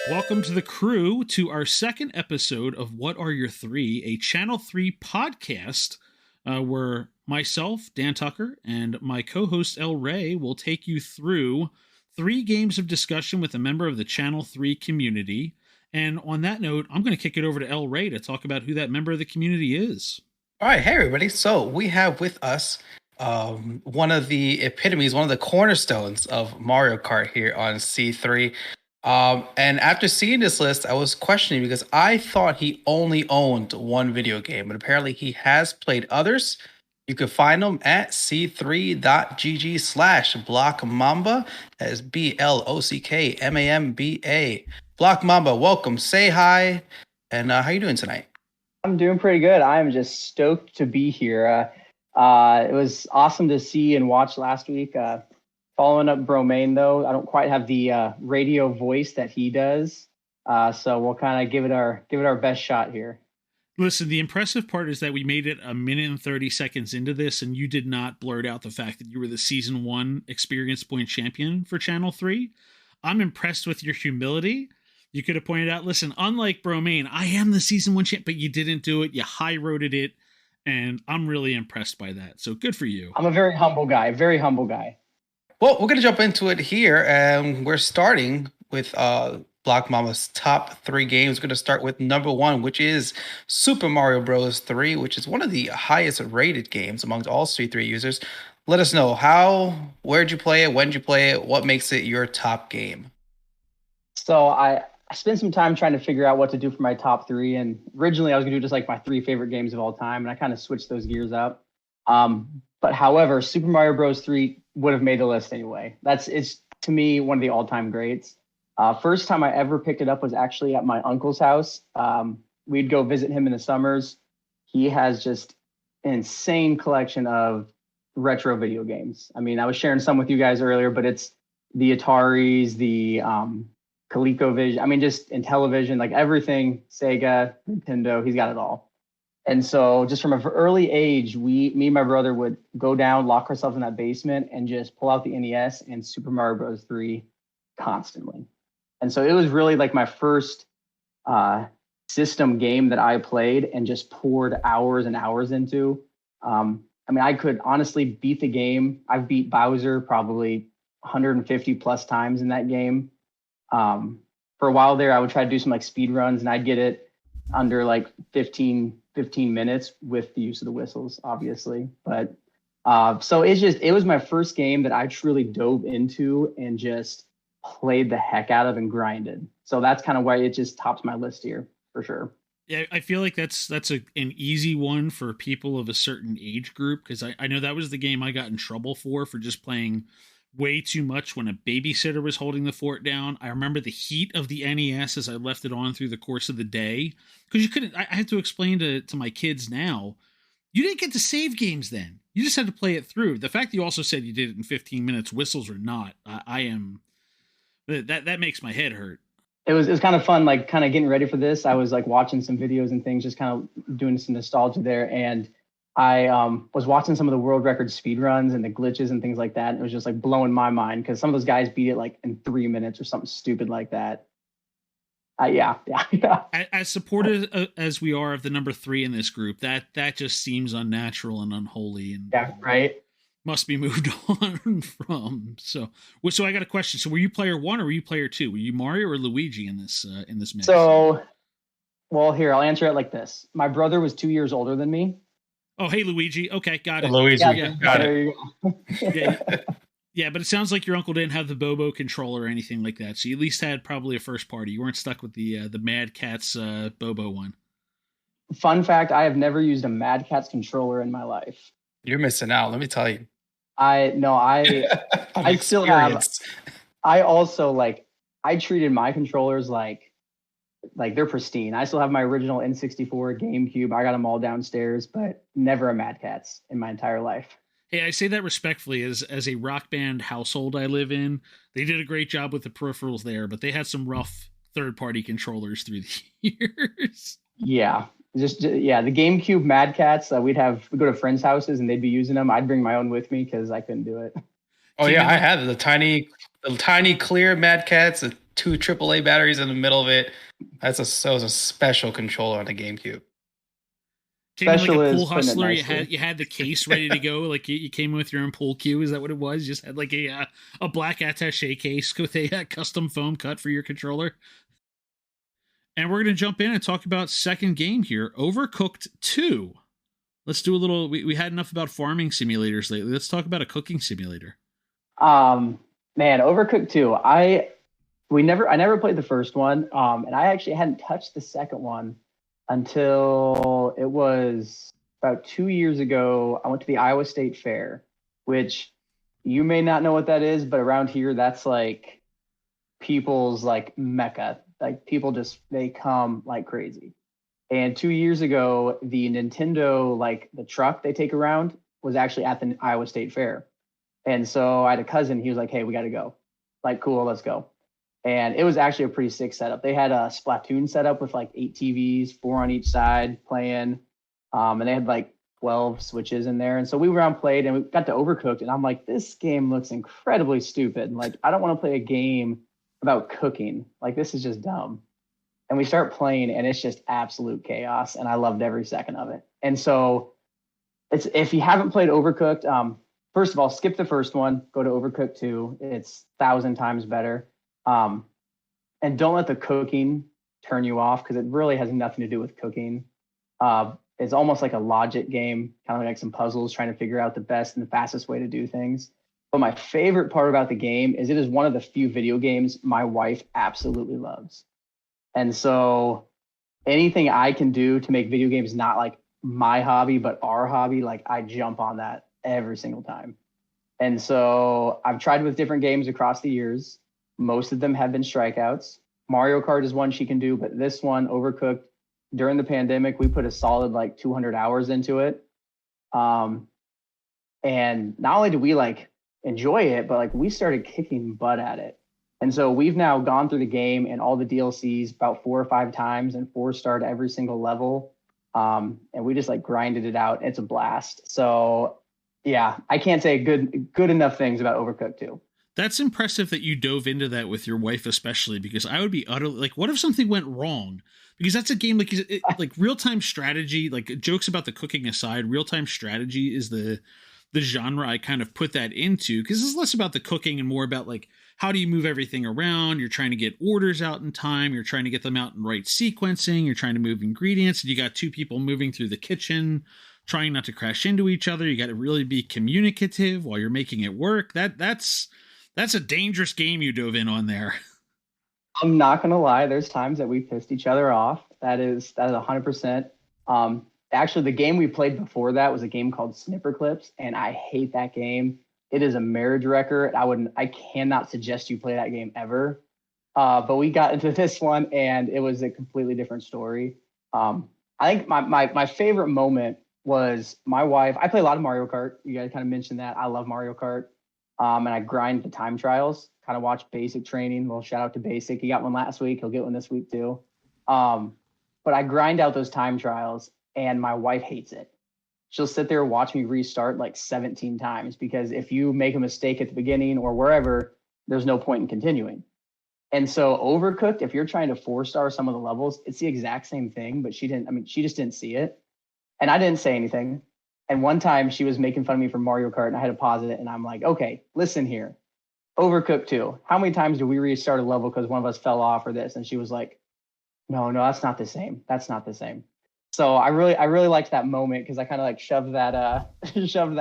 Welcome to the crew to our second episode of What Are Your Three, a Channel 3 podcast where myself, Dan Tucker, and my co host, El Ray, will take you through 3 games of discussion with a member of the Channel 3 community. And on that note, I'm going to kick it over to El Ray to talk about who that member of the community is. All right, hey everybody. So we have with us one of the epitomes, one of the cornerstones of Mario Kart here on C3. And after seeing this list, I was questioning because I thought he only owned one video game, but apparently he has played others. You can find them at c3.gg/Blockmamba. That is Blockmamba. Blockmamba, welcome. Say hi. And how you doing tonight? I'm doing pretty good. I'm just stoked to be here. It was awesome to see and watch last week. Following up Bromain, though, I don't quite have the radio voice that he does. So we'll kind of give it our best shot here. Listen, the impressive part is that we made it 1:30 into this, and you did not blurt out the fact that you were the Season 1 Experience Point champion for Channel 3. I'm impressed with your humility. You could have pointed out, listen, unlike Bromain, I am the Season 1 champ, but you didn't do it. You high-roaded it, and I'm really impressed by that. So good for you. I'm a very humble guy. Well, we're going to jump into it here, and we're starting with Blockmamba's top 3 games. We're going to start with number 1, which is Super Mario Bros. 3, which is one of the highest rated games amongst all C3 users. Let us know where'd you play it, when did you play it, what makes it your top game? So I spent some time trying to figure out what to do for my top 3, and originally I was going to do just like my 3 favorite games of all time, and I kind of switched those gears up. But however, Super Mario Bros. 3 would have made the list anyway. It's to me one of the all-time greats. First time I ever picked it up was actually at my uncle's house. We'd go visit him in the summers. He has just an insane collection of retro video games. I mean, I was sharing some with you guys earlier, but it's the Ataris, the ColecoVision. I mean, just Intellivision, like everything, Sega, Nintendo, he's got it all. And so just from an early age, me and my brother would go down, lock ourselves in that basement and just pull out the NES and Super Mario Bros. 3 constantly. And so it was really like my first system game that I played and just poured hours and hours into. I mean, I could honestly beat the game. I've beat Bowser probably 150 plus times in that game. For a while there, I would try to do some like speed runs and I'd get it under like 15 minutes with the use of the whistles, obviously. But so it was my first game that I truly dove into and just played the heck out of and grinded. So that's kind of why it just tops my list here for sure. Yeah, I feel like that's an easy one for people of a certain age group, because I know that was the game I got in trouble for just playing way too much when a babysitter was holding the fort down. I remember the heat of the NES as I left it on through the course of the day, because you couldn't. I have to explain to my kids now, you didn't get to save games then. You just had to play it through. The fact that you also said you did it in 15 minutes, whistles or not, that makes my head hurt. It was kind of fun, like kind of getting ready for this. I was like watching some videos and things, just kind of doing some nostalgia there. And I was watching some of the world record speed runs and the glitches and things like that. And it was just like blowing my mind because some of those guys beat it like in 3 minutes or something stupid like that. Yeah. As supportive as we are of the number 3 in this group, that just seems unnatural and unholy. And yeah, right. Must be moved on from. So I got a question. So were you player 1 or were you player 2? Were you Mario or Luigi in this mix? So, well, here, I'll answer it like this. My brother was 2 years older than me. Oh, hey, Luigi. Okay, got it. Luigi, got it. Yeah, but it sounds like your uncle didn't have the Bobo controller or anything like that. So you at least had probably a first party. You weren't stuck with the Mad Catz Bobo one. Fun fact, I have never used a Mad Catz controller in my life. You're missing out, let me tell you. I still have. I also I treated my controllers like they're pristine. I still have my original N64, GameCube. I got them all downstairs, but never a Mad Catz in my entire life. Hey, I say that respectfully. As a Rock Band household I live in, they did a great job with the peripherals there, but they had some rough third-party controllers through the years. Yeah. The GameCube Mad Catz, we'd go to friends' houses and they'd be using them. I'd bring my own with me because I couldn't do it. Oh yeah, I had the tiny clear Mad Catz, 2 AAA batteries in the middle of it. That was a special controller on the GameCube. Came in like Special a is pool putting it hustler. nicely. You had the case ready to go. Like you came in with your own pool cue. Is that what it was? You just had like a black attaché case with a custom foam cut for your controller. And we're going to jump in and talk about second game here, Overcooked 2. Let's do a little. We had enough about farming simulators lately. Let's talk about a cooking simulator. Man, Overcooked 2. I never played the first one. And I actually hadn't touched the second one until it was about 2 years ago. I went to the Iowa State Fair, which you may not know what that is, but around here, that's like people's like mecca. Like people they come like crazy. And 2 years ago, the Nintendo, like the truck they take around, was actually at the Iowa State Fair. And so I had a cousin, he was like, hey, we got to go. Like, cool, let's go. And it was actually a pretty sick setup. They had a Splatoon setup with like 8 TVs, 4 on each side playing. And they had like 12 switches in there. And so we were on played and we got to Overcooked. And I'm like, this game looks incredibly stupid. Like, I don't want to play a game about cooking. Like, this is just dumb. And we start playing and it's just absolute chaos. And I loved every second of it. And so if you haven't played Overcooked, first of all, skip the first one, go to Overcooked 2. It's 1,000 times better. And don't let the cooking turn you off because it really has nothing to do with cooking. It's almost like a logic game, kind of like some puzzles, trying to figure out the best and the fastest way to do things. But my favorite part about the game is it is one of the few video games my wife absolutely loves. And so anything I can do to make video games not like my hobby, but our hobby, like I jump on that every single time. And so I've tried with different games across the years. Most of them have been strikeouts. Mario Kart is one she can do, but this one, Overcooked, during the pandemic, we put a solid like 200 hours into it. And not only do we like enjoy it, but like we started kicking butt at it. And so we've now gone through the game and all the DLCs about 4 or 5 times and 4-starred every single level. And we just like grinded it out. It's a blast. So yeah, I can't say good enough things about Overcooked 2. That's impressive that you dove into that with your wife, especially because I would be utterly like, what if something went wrong? Because that's a game like real-time strategy, like jokes about the cooking aside, real-time strategy is the genre I kind of put that into because it's less about the cooking and more about like, how do you move everything around? You're trying to get orders out in time. You're trying to get them out in right sequencing. You're trying to move ingredients. And you got 2 people moving through the kitchen, trying not to crash into each other. You got to really be communicative while you're making it work. That's a dangerous game you dove in on there. I'm not going to lie. There's times that we pissed each other off. That is 100%. Actually, the game we played before that was a game called Snipper Clips, and I hate that game. It is a marriage wrecker. I cannot suggest you play that game ever. But we got into this one and it was a completely different story. I think my favorite moment was my wife. I play a lot of Mario Kart. You guys kind of mentioned that. I love Mario Kart. And I grind the time trials, kind of watch Basic training. A little shout out to Basic. He got one last week. He'll get one this week too. But I grind out those time trials and my wife hates it. She'll sit there and watch me restart like 17 times because if you make a mistake at the beginning or wherever, there's no point in continuing. And so Overcooked, if you're trying to 4-star some of the levels, it's the exact same thing, but she just didn't see it. And I didn't say anything. And one time she was making fun of me for Mario Kart and I had to pause it. And I'm like, okay, listen here. Overcooked 2. How many times do we restart a level because one of us fell off or this? And she was like, no, that's not the same. That's not the same. So I really liked that moment because I kind of like shoved that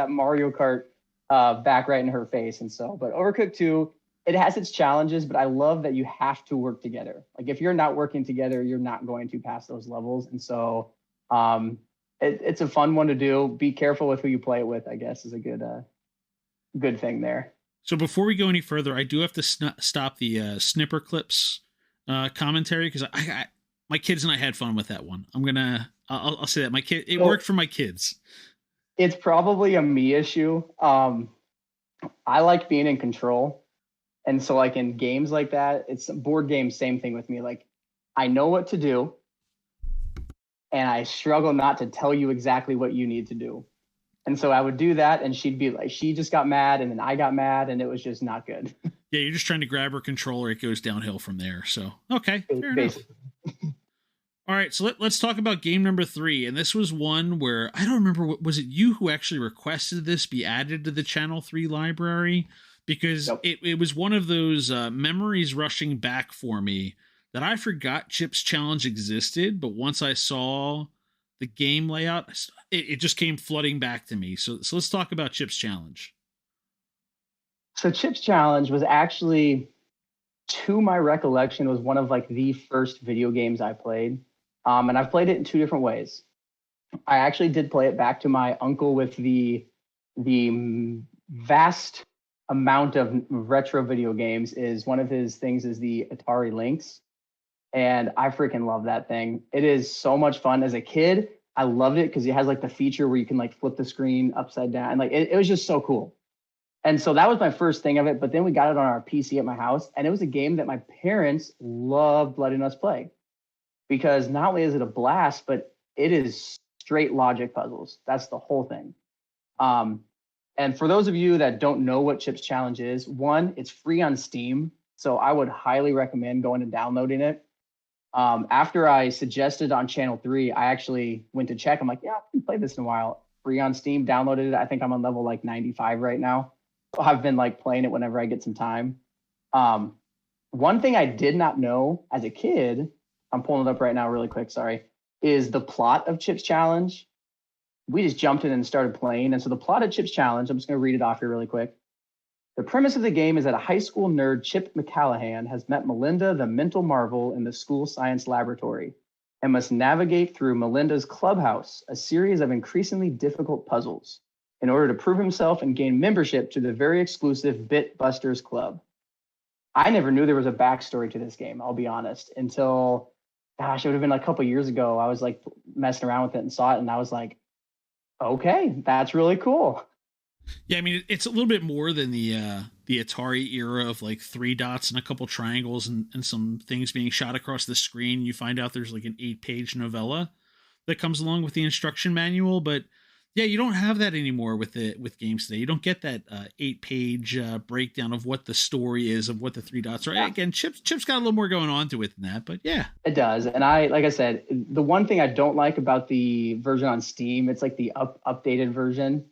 Mario Kart back right in her face. And so, but Overcooked 2, it has its challenges, but I love that you have to work together. Like if you're not working together, you're not going to pass those levels. And so it's a fun one to do. Be careful with who you play it with, I guess, is a good thing there. So before we go any further, I do have to stop the Snipper Clips commentary because my kids and I had fun with that one. I'll say that it worked for my kids. It's probably a me issue. I like being in control. And so like in games like that, it's board games, same thing with me. Like I know what to do and I struggle not to tell you exactly what you need to do. And so I would do that and she'd be like, she just got mad and then I got mad and it was just not good. Yeah, you're just trying to grab her controller. It goes downhill from there. So, okay, fair enough. All right, so let's talk about game number 3. And this was one where I don't remember, was it you who actually requested this be added to the Channel 3 library? Because it was one of those memories rushing back for me that I forgot Chips Challenge existed. But once I saw the game layout, it just came flooding back to me. So let's talk about Chips Challenge. So Chips Challenge was actually, to my recollection, was one of like the first video games I played. And I've played it in 2 different ways. I actually did play it back to my uncle with the vast amount of retro video games. Is one of his things is the Atari Lynx. And I freaking love that thing. It is so much fun. As a kid, I loved it because it has like the feature where you can like flip the screen upside down. And like it was just so cool. And so that was my first thing of it. But then we got it on our PC at my house. And it was a game that my parents loved letting us play. Because not only is it a blast, but it is straight logic puzzles. That's the whole thing. And for those of you that don't know what Chips Challenge is, 1, it's free on Steam. So I would highly recommend going and downloading it. After I suggested on Channel 3, I actually went to check. I'm like, yeah, I haven't played this in a while. Free on Steam, downloaded it. I think I'm on level like 95 right now. So I've been like playing it whenever I get some time. One thing I did not know as a kid, I'm pulling it up right now really quick, sorry, is the plot of Chips Challenge. We just jumped in and started playing. And so the plot of Chips Challenge, I'm just going to read it off here really quick. The premise of the game is that a high school nerd, Chip McCallahan, has met Melinda, the mental marvel, in the school science laboratory and must navigate through Melinda's clubhouse, a series of increasingly difficult puzzles, in order to prove himself and gain membership to the very exclusive Bit Busters Club. I never knew there was a backstory to this game, I'll be honest, until, gosh, it would have been like a couple of years ago. I was like messing around with it and saw it, and I was like, okay, that's really cool. Yeah, I mean, it's a little bit more than the Atari era of like 3 dots and a couple triangles and some things being shot across the screen. You find out there's like an 8-page novella that comes along with the instruction manual, but yeah, you don't have that anymore with games today. You don't get that 8-page breakdown of what the story is, of what the 3 dots are. Yeah. Again, Chip's got a little more going on to it than that, but yeah, it does. And like I said, the one thing I don't like about the version on Steam, it's like the updated version.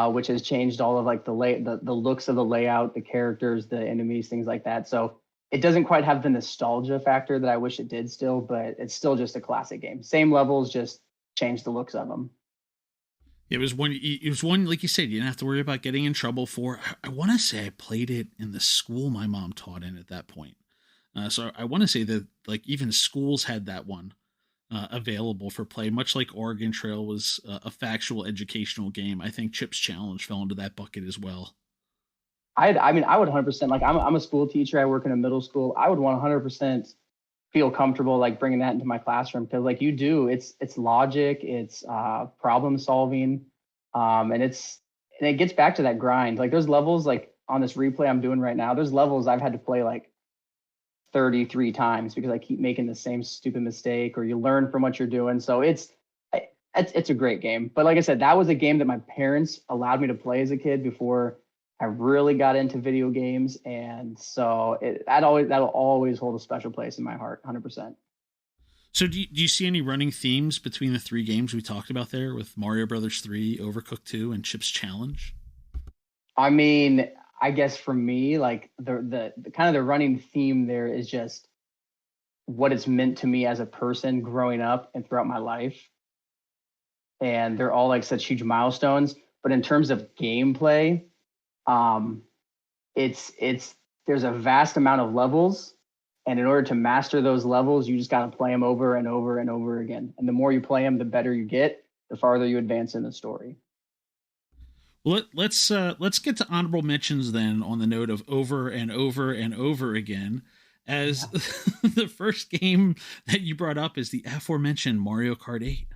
Which has changed all of like the looks of the layout, the characters, the enemies, things like that. So it doesn't quite have the nostalgia factor that I wish it did still, but it's still just a classic game. Same levels, just change the looks of them. It was one, like you said, you didn't have to worry about getting in trouble for. I want to say I played it in the school my mom taught in at that point. So I want to say that like even schools had that one available for play, much like Oregon Trail was a factual educational game. I think Chips Challenge fell into that bucket as well. I mean, I would 100%, like I'm a school teacher. I work in a middle school. I would 100% feel comfortable like bringing that into my classroom, because like you do, it's logic, it's problem solving, and it gets back to that grind. Like there's levels like on this replay I'm doing right now, there's levels I've had to play like 33 times because I keep making the same stupid mistake, or you learn from what you're doing. So it's a great game. But like I said, that was a game that my parents allowed me to play as a kid before I really got into video games. And so that'll always hold a special place in my heart, 100%. So do you see any running themes between the 3 games we talked about there with Mario Brothers 3, Overcooked 2, and Chips Challenge? I mean, I guess for me, like the kind of the running theme there is just what it's meant to me as a person growing up and throughout my life. And they're all like such huge milestones. But in terms of gameplay, there's a vast amount of levels. And in order to master those levels, you just got to play them over and over and over again. And the more you play them, the better you get, the farther you advance in the story. Well, let's get to honorable mentions then, on the note of over and over and over again, as the first game that you brought up is the aforementioned Mario Kart 8.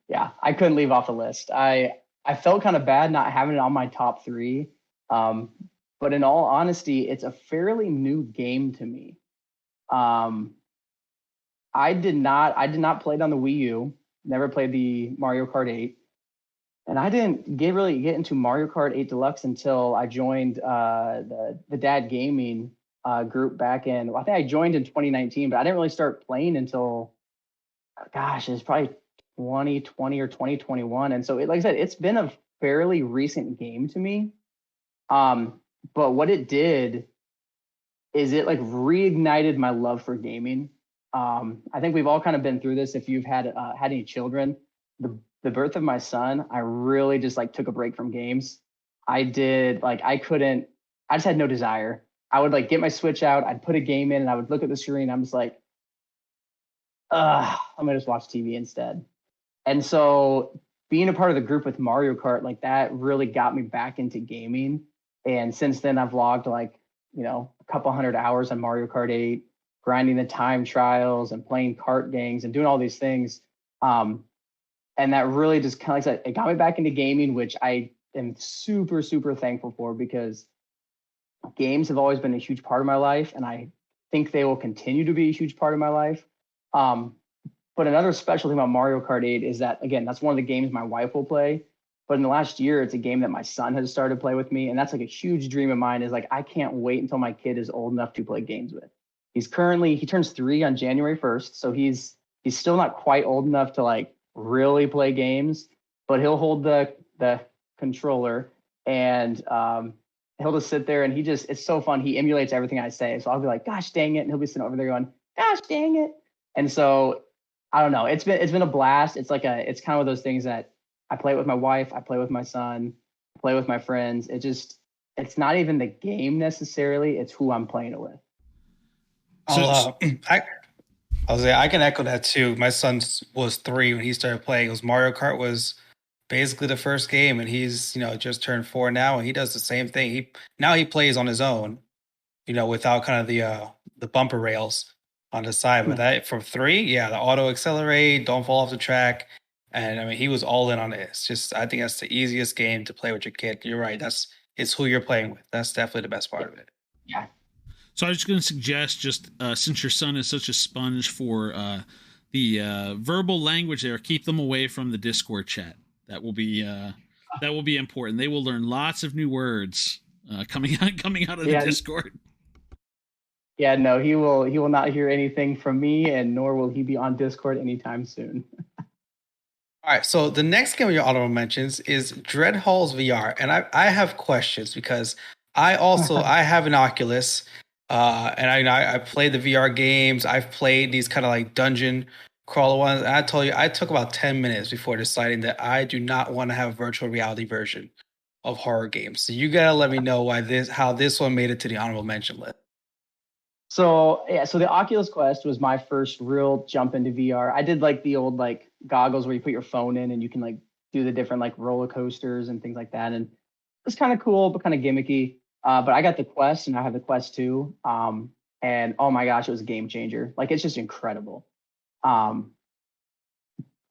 Yeah, I couldn't leave off the list. I felt kind of bad not having it on my top 3. But in all honesty, it's a fairly new game to me. I did not play it on the Wii U, never played the Mario Kart 8. And I didn't really get into Mario Kart 8 Deluxe until I joined the Dad Gaming group back in. I think I joined in 2019, but I didn't really start playing until, gosh, it's probably 2020 or 2021. And so, like I said, it's been a fairly recent game to me. But what it did is it like reignited my love for gaming. I think we've all kind of been through this. If you've had any children, the birth of my son, I really just like took a break from games. I just had no desire. I would like get my Switch out, I'd put a game in, and I would look at the screen. I'm just like, I'm gonna just watch TV instead. And so being a part of the group with Mario Kart, like that really got me back into gaming. And since then I've logged like, a couple hundred hours on Mario Kart 8, grinding the time trials and playing kart gangs and doing all these things. And that really just kind of like it got me back into gaming, which I am super, super thankful for, because games have always been a huge part of my life, and I think they will continue to be a huge part of my life. But another special thing about Mario Kart 8 is that, again, that's one of the games my wife will play. But in the last year, it's a game that my son has started to play with me. And that's like a huge dream of mine, is like, I can't wait until my kid is old enough to play games with. He turns 3 on January 1st. So he's still not quite old enough to like really play games, but he'll hold the controller and he'll just sit there, and it's so fun. He emulates everything I say. So I'll be like, gosh dang it. And he'll be sitting over there going, gosh dang it. And so I don't know. It's been a blast. It's kind of those things that I play with my wife, I play with my son, I play with my friends. It's not even the game necessarily. It's who I'm playing it with. I can echo that too. My son was 3 when he started playing. It was Mario Kart was basically the first game, and he's just turned 4 now, and he does the same thing. He plays on his own, without kind of the bumper rails on the side. But that from 3, the auto accelerate, don't fall off the track, and I mean he was all in on it. It's just, I think that's the easiest game to play with your kid. You're right. It's who you're playing with. That's definitely the best part of it. Yeah. So I was just going to suggest, just since your son is such a sponge for the verbal language there, keep them away from the Discord chat. That will be important. They will learn lots of new words coming out of the Discord. Yeah, no, he will not hear anything from me, and nor will he be on Discord anytime soon. All right, so the next game of your honorable mentions is Dread Halls VR, and I have questions because I have an Oculus. And I played the VR games. I've played these kind of like dungeon crawler ones. And I told you, I took about 10 minutes before deciding that I do not want to have a virtual reality version of horror games. So you gotta let me know how this one made it to the honorable mention list. So the Oculus Quest was my first real jump into VR. I did like the old like goggles where you put your phone in and you can like do the different like roller coasters and things like that. And it's kind of cool, but kind of gimmicky. But I got the Quest, and I have the Quest 2. And oh my gosh, it was a game changer. Like, it's just incredible. And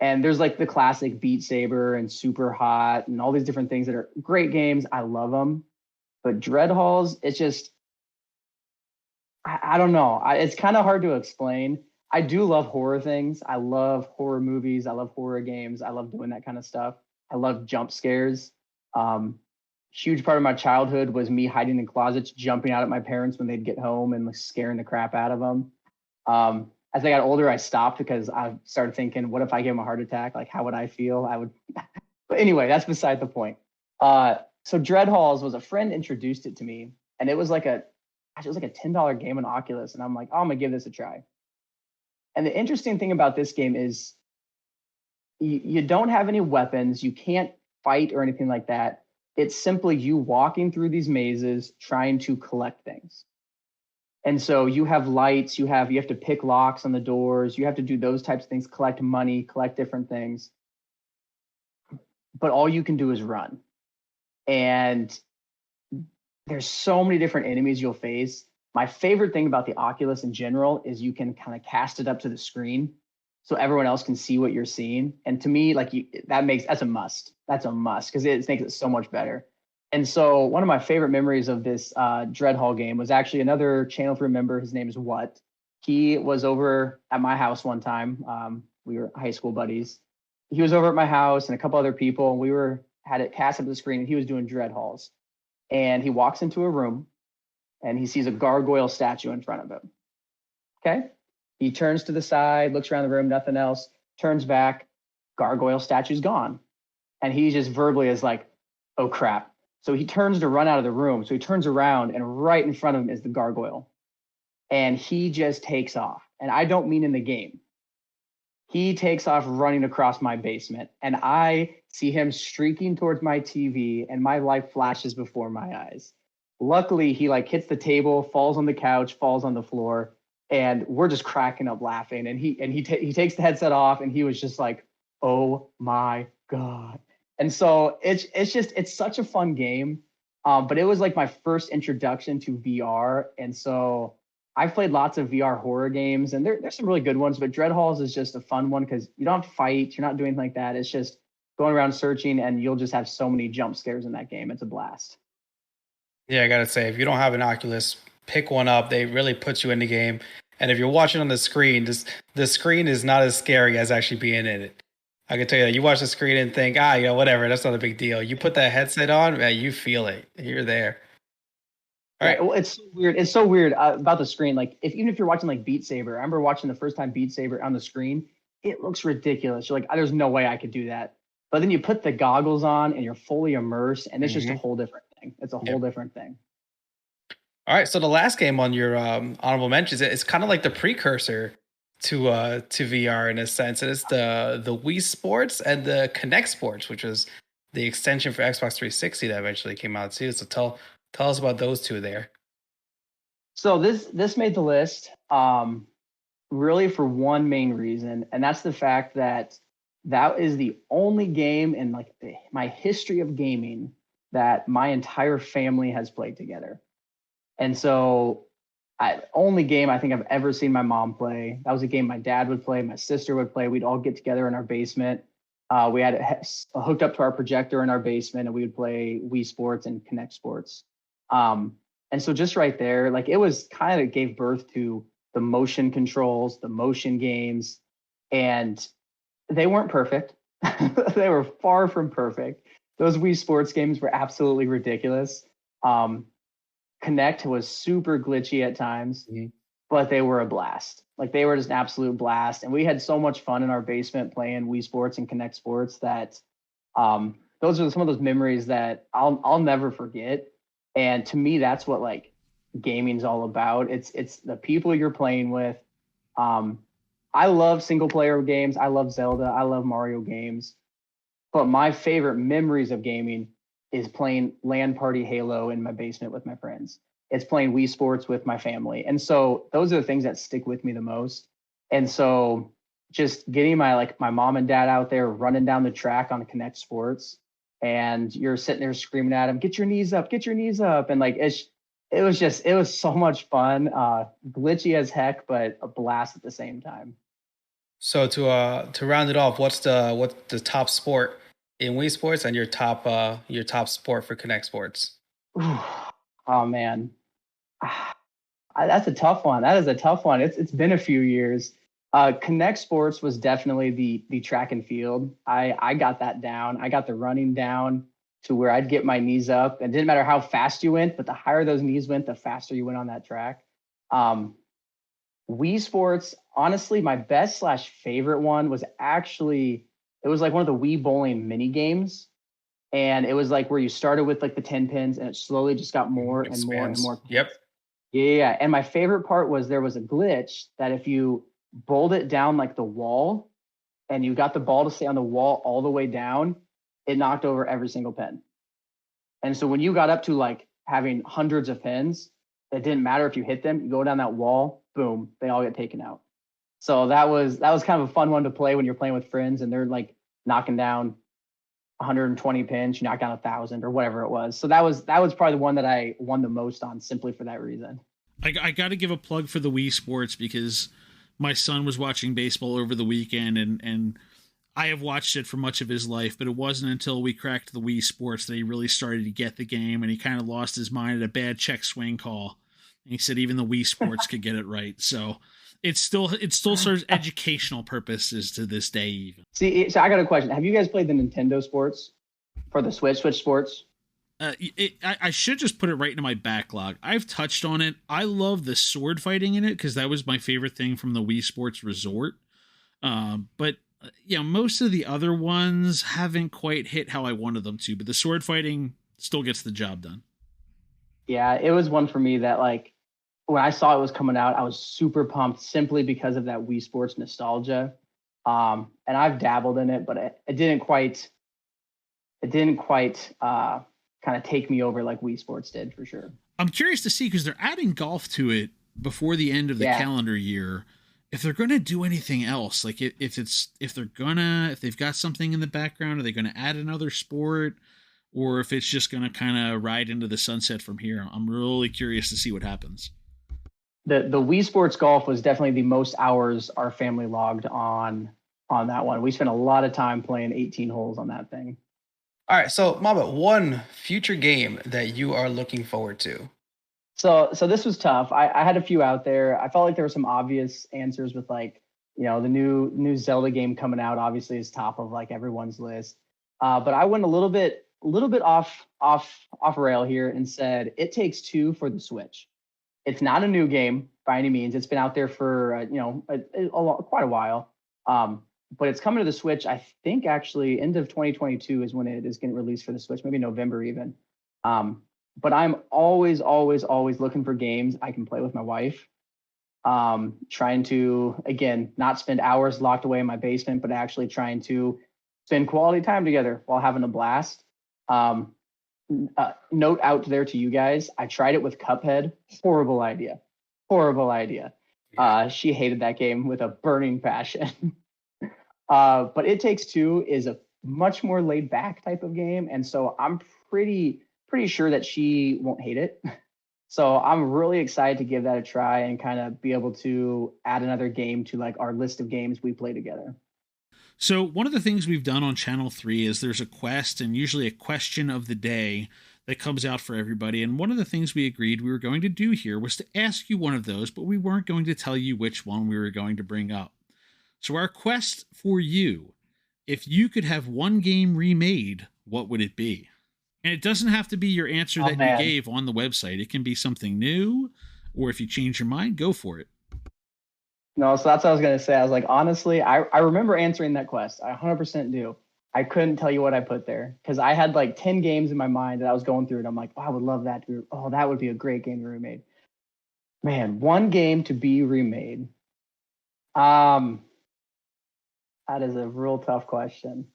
there's like the classic Beat Saber and Super Hot and all these different things that are great games. I love them. But Dread Halls, it's just, I don't know. It's kind of hard to explain. I do love horror things. I love horror movies. I love horror games. I love doing that kind of stuff. I love jump scares. Huge part of my childhood was me hiding in closets, jumping out at my parents when they'd get home and like scaring the crap out of them. As I got older, I stopped because I started thinking, what if I gave him a heart attack? Like, how would I feel? But anyway, that's beside the point. So Dread Halls was, a friend introduced it to me, and it was like a $10 game on Oculus. And I'm like, oh, I'm gonna give this a try. And the interesting thing about this game is you don't have any weapons. You can't fight or anything like that. It's simply you walking through these mazes, trying to collect things. And so you have lights, you have to pick locks on the doors, you have to do those types of things, collect money, collect different things. But all you can do is run. And there's so many different enemies you'll face. My favorite thing about the Oculus in general is you can kind of cast it up to the screen so everyone else can see what you're seeing. And to me, like that's a must. That's a must because it makes it so much better. And so one of my favorite memories of this Dread Hall game was actually another Channel 3 member. His name is What. He was over at my house one time. We were high school buddies. He was over at my house and a couple other people. And we were had it cast up the screen, and he was doing dread hauls. And he walks into a room, and he sees a gargoyle statue in front of him. Okay? He turns to the side, looks around the room, nothing else, turns back, gargoyle statue's gone. And he just verbally is like, oh crap. So he turns to run out of the room. So he turns around, and right in front of him is the gargoyle. And he just takes off. And I don't mean in the game. He takes off running across my basement, and I see him streaking towards my TV, and my life flashes before my eyes. Luckily, he like hits the table, falls on the couch, falls on the floor, and we're just cracking up laughing. And he takes the headset off, and he was just like, "Oh my God." And so it's such a fun game. But it was like my first introduction to VR. And so I've played lots of VR horror games, and there's some really good ones, but Dread Halls is just a fun one because you don't have to fight. You're not doing anything like that. It's just going around searching, and you'll just have so many jump scares in that game. It's a blast. Yeah, I gotta say, if you don't have an Oculus, pick one up. They really put you in the game. And if you're watching on the screen, the screen is not as scary as actually being in it. I can tell you that. You watch the screen and think, whatever, that's not a big deal. You put that headset on, man, you feel it. You're there. All right. Well, it's so weird. It's so weird about the screen. Like, even if you're watching like Beat Saber, I remember watching the first time Beat Saber on the screen. It looks ridiculous. You're like, there's no way I could do that. But then you put the goggles on, and you're fully immersed, and it's just a whole different thing. It's a whole different thing. All right. So the last game on your honorable mentions, it's kind of like the precursor to VR in a sense. And it's the Wii Sports and the Kinect Sports, which was the extension for Xbox 360 that eventually came out too. So tell us about those two there. So this made the list really for one main reason, and that's the fact that is the only game in like my history of gaming that my entire family has played together. And so only game I think I've ever seen my mom play. That was a game my dad would play, my sister would play. We'd all get together in our basement. We had it hooked up to our projector in our basement, and we would play Wii Sports and Kinect Sports. And so just right there, like it was kind of gave birth to the motion controls, the motion games, and they weren't perfect. They were far from perfect. Those Wii Sports games were absolutely ridiculous. Kinect was super glitchy at times, but they were a blast. Like they were just an absolute blast. And we had so much fun in our basement playing Wii Sports and Kinect Sports that those are some of those memories that I'll never forget. And to me, that's what like gaming's all about. It's the people you're playing with. I love single player games. I love Zelda. I love Mario games. But my favorite memories of gaming is playing LAN party Halo in my basement with my friends. It's playing Wii Sports with my family. And so those are the things that stick with me the most. And so just getting my mom and dad out there running down the track on Kinect Sports, and you're sitting there screaming at them, get your knees up. And like, it was so much fun, glitchy as heck, but a blast at the same time. So to round it off, what's the top sport in Wii Sports and your top sport for Kinect Sports? Oh man, that's a tough one. That is a tough one. It's been a few years. Kinect Sports was definitely the track and field. I got that down. I got the running down to where I'd get my knees up. It didn't matter how fast you went, but the higher those knees went, the faster you went on that track. Wii Sports, honestly, my best / favorite one was actually, it was like one of the Wii bowling mini games. And it was like where you started with like the 10 pins, and it slowly just got more and more and more. Yep. Yeah. And my favorite part was there was a glitch that if you bowled it down like the wall and you got the ball to stay on the wall all the way down, it knocked over every single pin. And so when you got up to like having hundreds of pins, it didn't matter if you hit them, you go down that wall, boom, they all get taken out. So that was kind of a fun one to play when you're playing with friends and they're like knocking down 120 pins, you knock down 1,000 or whatever it was. So that was probably the one that I won the most on, simply for that reason. I got to give a plug for the Wii Sports because my son was watching baseball over the weekend, and I have watched it for much of his life, but it wasn't until we cracked the Wii Sports that he really started to get the game, and he kind of lost his mind at a bad check swing call. And he said even the Wii Sports could get it right. So it still serves educational purposes to this day even. See, so I got a question. Have you guys played the Nintendo Sports? For the Switch Sports. I should just put it right into my backlog. I've touched on it. I love the sword fighting in it because that was my favorite thing from the Wii Sports Resort. But most of the other ones haven't quite hit how I wanted them to. But the sword fighting still gets the job done. Yeah, it was one for me that like when I saw it was coming out, I was super pumped simply because of that Wii Sports nostalgia. And I've dabbled in it, but it didn't quite kind of take me over like Wii Sports did for sure. I'm curious to see because they're adding golf to it before the end of the calendar year. If they're going to do anything else, like if they've got something in the background, are they going to add another sport, or if it's just going to kind of ride into the sunset from here? I'm really curious to see what happens. The Wii Sports Golf was definitely the most hours our family logged on that one. We spent a lot of time playing 18 holes on that thing. All right, so Mamba, one future game that you are looking forward to. So this was tough. I had a few out there. I felt like there were some obvious answers with like, the new Zelda game coming out obviously is top of like everyone's list. But I went a little bit off rail here and said It Takes Two for the Switch. It's not a new game by any means. It's been out there for quite a while. But it's coming to the Switch. I think actually end of 2022 is when it is getting released for the Switch, maybe November even. But I'm always looking for games I can play with my wife. Trying to, again, not spend hours locked away in my basement, but actually trying to spend quality time together while having a blast. Note out there to you guys, I tried it with Cuphead. Horrible idea. She hated that game with a burning passion. But It Takes Two is a much more laid back type of game. And so I'm pretty sure that she won't hate it. So I'm really excited to give that a try and kind of be able to add another game to like our list of games we play together. So one of the things we've done on Channel 3 is there's a quest and usually a question of the day that comes out for everybody. And one of the things we agreed we were going to do here was to ask you one of those, but we weren't going to tell you which one we were going to bring up. So our quest for you, if you could have one game remade, what would it be? And it doesn't have to be your answer that you gave on the website. It can be something new, or if you change your mind, go for it. No, so that's what I was going to say. I was like, honestly, I remember answering that quest. I 100% do. I couldn't tell you what I put there because I had like 10 games in my mind that I was going through, and I'm like, oh, I would love that. That would be a great game to be remade. Man, one game to be remade. That is a real tough question.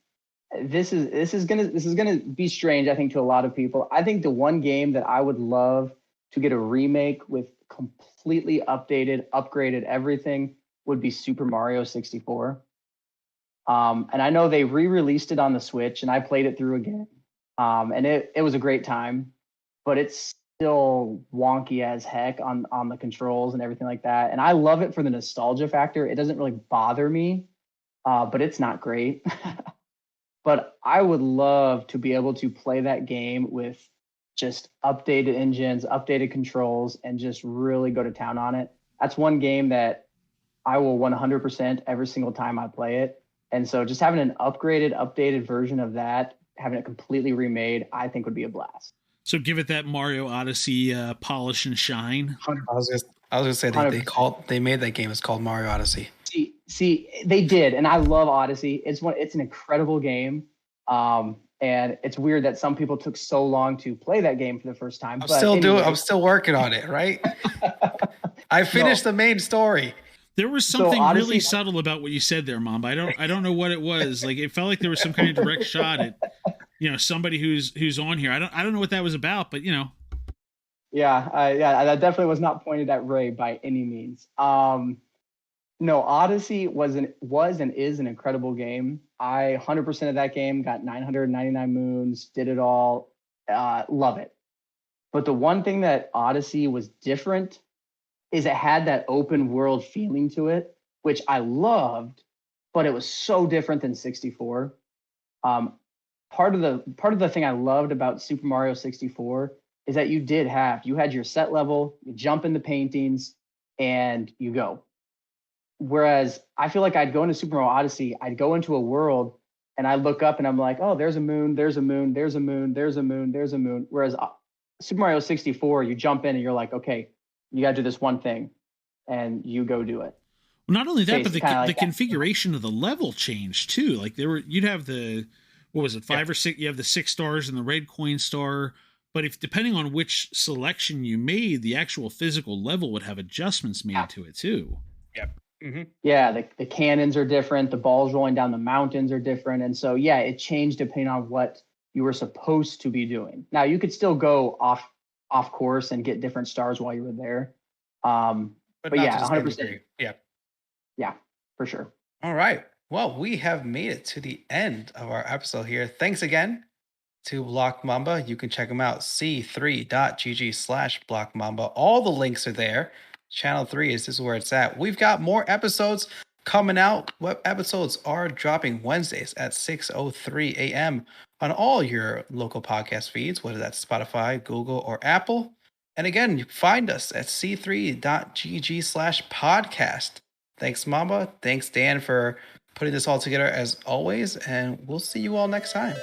This is gonna be strange, I think, to a lot of people. I think the one game that I would love to get a remake with completely upgraded everything would be Super Mario 64. And I know they re-released it on the Switch, and I played it through again. And it was a great time, but it's still wonky as heck on the controls and everything like that. And I love it for the nostalgia factor. It doesn't really bother me, but it's not great. But I would love to be able to play that game with just updated engines, updated controls, and just really go to town on it. That's one game that I will 100% every single time I play it. And so just having an updated version of that, having it completely remade, I think would be a blast. So give it that Mario Odyssey polish and shine. I was gonna say they made that game. It's called Mario Odyssey. See, they did, and I love Odyssey. It's an incredible game. And it's weird that some people took so long to play that game for the first time. I'm still working on it, right? I finished the main story. There was something really subtle about what you said there, Mamba. I don't know what it was. Like it felt like there was some kind of direct shot at somebody who's on here. I don't know what that was about, but Yeah, that definitely was not pointed at Ray by any means. No, Odyssey was and is an incredible game. I 100% of that game, got 999 moons, did it all, love it. But the one thing that Odyssey was different is it had that open world feeling to it, which I loved, but it was so different than 64. Part of the thing I loved about Super Mario 64 is that you had your set level, you jump in the paintings, and you go. Whereas I feel like I'd go into Super Mario Odyssey, I'd go into a world and I look up and I'm like, oh, there's a moon, there's a moon, there's a moon, there's a moon, there's a moon. Whereas Super Mario 64, you jump in and you're like, okay, you got to do this one thing, and you go do it. Well, not only that, but the Like configuration of the level changed too. Like you'd have the, what was it, 5 or 6? You have the 6 stars and the red coin star. But if depending on which selection you made, the actual physical level would have adjustments made to it too. Yep. Mm-hmm. Yeah, the cannons are different. The balls rolling down the mountains are different, and so yeah, it changed depending on what you were supposed to be doing. Now you could still go off course and get different stars while you were there. But yeah, 100%. Yeah, for sure. All right. Well, we have made it to the end of our episode here. Thanks again to Blockmamba. You can check them out, c3.gg/Blockmamba. All the links are there. Channel 3 is this is where it's at. We've got more episodes coming out. Web episodes are dropping Wednesdays at 6:03 a.m. on all your local podcast feeds, whether that's Spotify, Google, or Apple. And again, you find us at c3.gg/podcast. Thanks, Mamba. Thanks, Dan, for putting this all together as always. And we'll see you all next time.